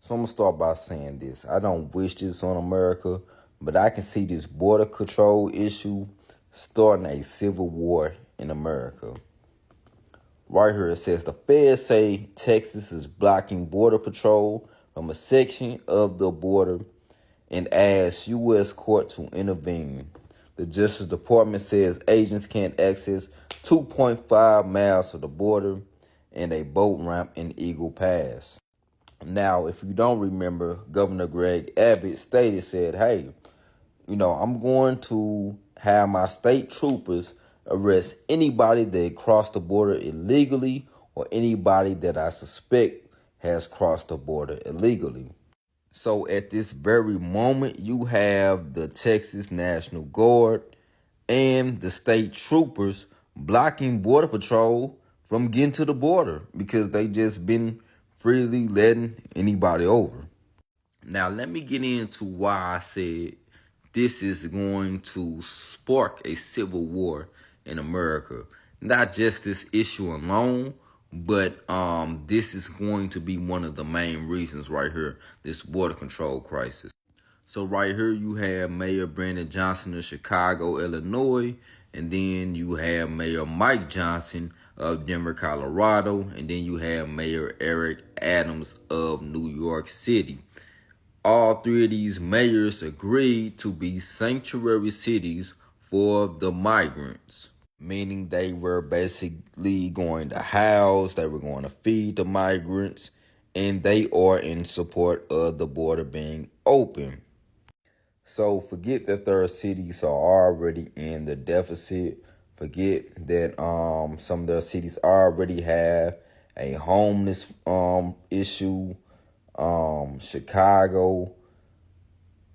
So I'm gonna start by saying this. I don't wish this on America, but I can see this border control issue starting a civil war in America. Right here it says the feds say Texas is blocking border patrol from a section of the border and asks U.S. court to intervene. The Justice Department says agents can't access 2.5 miles of the border and a boat ramp in Eagle Pass. Now, if you don't remember, Governor Greg Abbott said, hey, I'm going to have my state troopers arrest anybody that crossed the border illegally or anybody that I suspect has crossed the border illegally. So at this very moment, you have the Texas National Guard and the state troopers blocking Border Patrol from getting to the border because they just been freely letting anybody over. Now, let me get into why I said this is going to spark a civil war in America. Not just this issue alone, but this is going to be one of the main reasons right here, this border control crisis. So right here you have Mayor Brandon Johnson of Chicago, Illinois, and then you have Mayor Mike Johnson of Denver, Colorado, and then you have Mayor Eric Adams of New York City. All three of these mayors agreed to be sanctuary cities for the migrants, meaning they were basically going to house, they were going to feed the migrants, and they are in support of the border being open. So forget that their cities are already in the deficit. Forget that some of their cities already have a homeless issue. Chicago,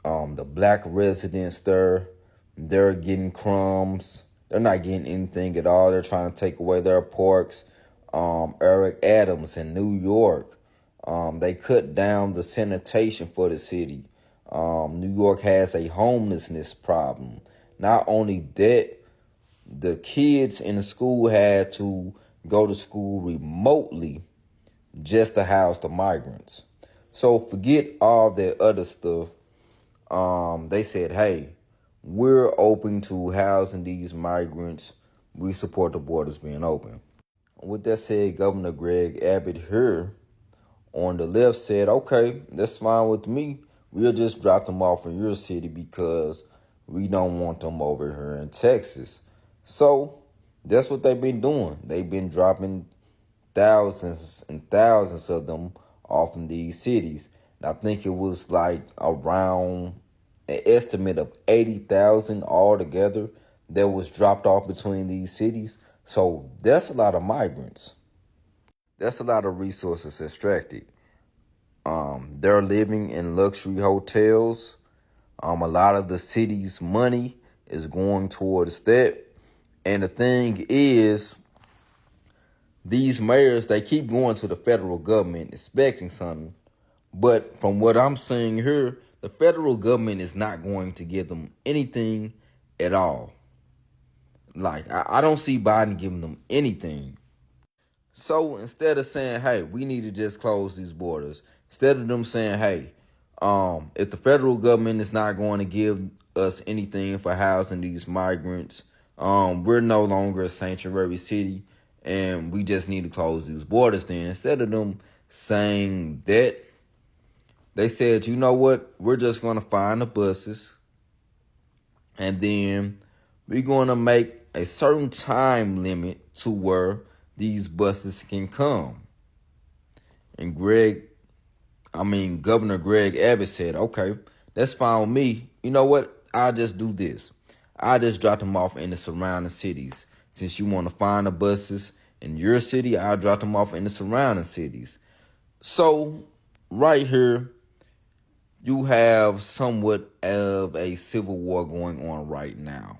the black residents there, they're getting crumbs. They're not getting anything at all. They're trying to take away their parks. Eric Adams in New York, they cut down the sanitation for the city. New York has a homelessness problem. Not only that, the kids in the school had to go to school remotely just to house the migrants. So forget all that other stuff. They said, hey, we're open to housing these migrants. We support the borders being open. With that said, Governor Greg Abbott here on the left said, okay, that's fine with me. We'll just drop them off in your city because we don't want them over here in Texas. So that's what they've been doing. They've been dropping thousands and thousands of them off in these cities. And I think it was like around an estimate of 80,000 altogether that was dropped off between these cities. So that's a lot of migrants. That's a lot of resources extracted. They're living in luxury hotels. A lot of the city's money is going towards that. And the thing is, these mayors, they keep going to the federal government expecting something. But from what I'm seeing here, the federal government is not going to give them anything at all. Like, I don't see Biden giving them anything. So instead of saying, hey, we need to just close these borders, instead of them saying, hey, if the federal government is not going to give us anything for housing these migrants, we're no longer a sanctuary city and we just need to close these borders. Then instead of them saying that, they said, you know what, we're just going to find the buses and then we're going to make a certain time limit to where these buses can come. And Governor Greg Abbott said, okay, that's fine with me. You know what? I'll just do this. I'll just drop them off in the surrounding cities. Since you want to find the buses in your city, I'll drop them off in the surrounding cities. So right here, you have somewhat of a civil war going on right now.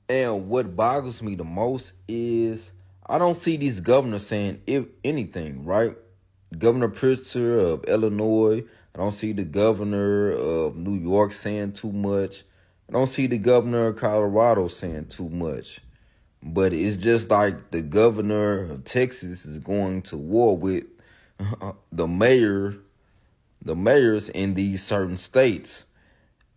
And what boggles me the most is I don't see these governors saying anything, right? Governor Pritzker of Illinois, I don't see the governor of New York saying too much. I don't see the governor of Colorado saying too much. But it's just like the governor of Texas is going to war with the mayor, the mayors in these certain states.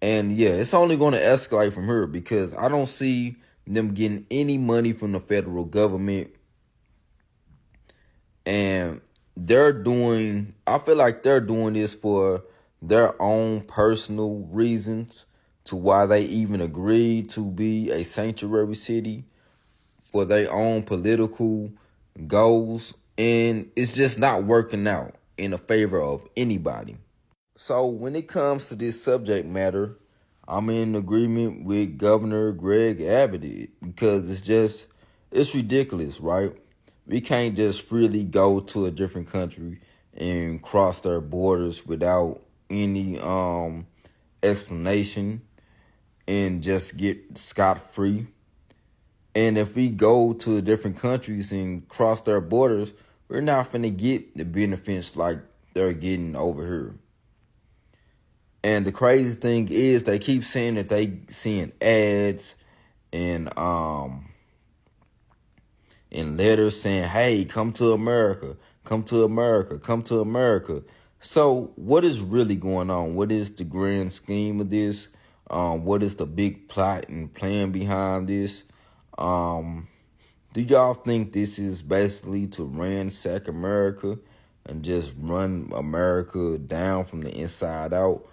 And yeah, it's only going to escalate from here because I don't see them getting any money from the federal government. And I feel like they're doing this for their own personal reasons to why they even agreed to be a sanctuary city for their own political goals. And it's just not working out in the favor of anybody. So when it comes to this subject matter, I'm in agreement with Governor Greg Abbott because it's ridiculous, right? We can't just freely go to a different country and cross their borders without any explanation and just get scot free. And if we go to different countries and cross their borders, we're not finna get the benefits like they're getting over here. And the crazy thing is they keep saying that they seeing ads and in letters saying, hey, come to America, come to America, come to America. So what is really going on? What is the grand scheme of this? What is the big plot and plan behind this? Do y'all think this is basically to ransack America and just run America down from the inside out?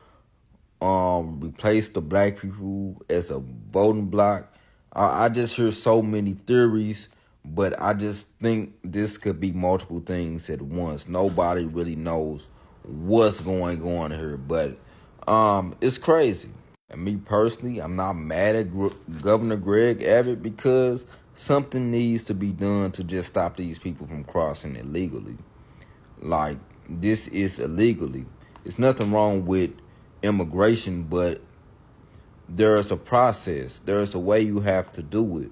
Replace the black people as a voting block? I just hear so many theories, but I just think this could be multiple things at once. Nobody really knows what's going on here, but it's crazy. And me personally, I'm not mad at Governor Greg Abbott because something needs to be done to just stop these people from crossing illegally. Like, this is illegally. It's nothing wrong with immigration, but there's a process. There's a way you have to do it.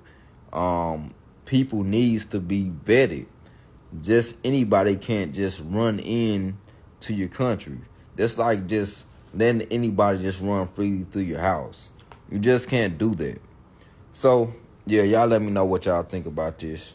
People needs to be vetted. Just anybody can't just run in to your country. That's like just letting anybody just run freely through your house. You just can't do that. So, yeah, y'all let me know what y'all think about this.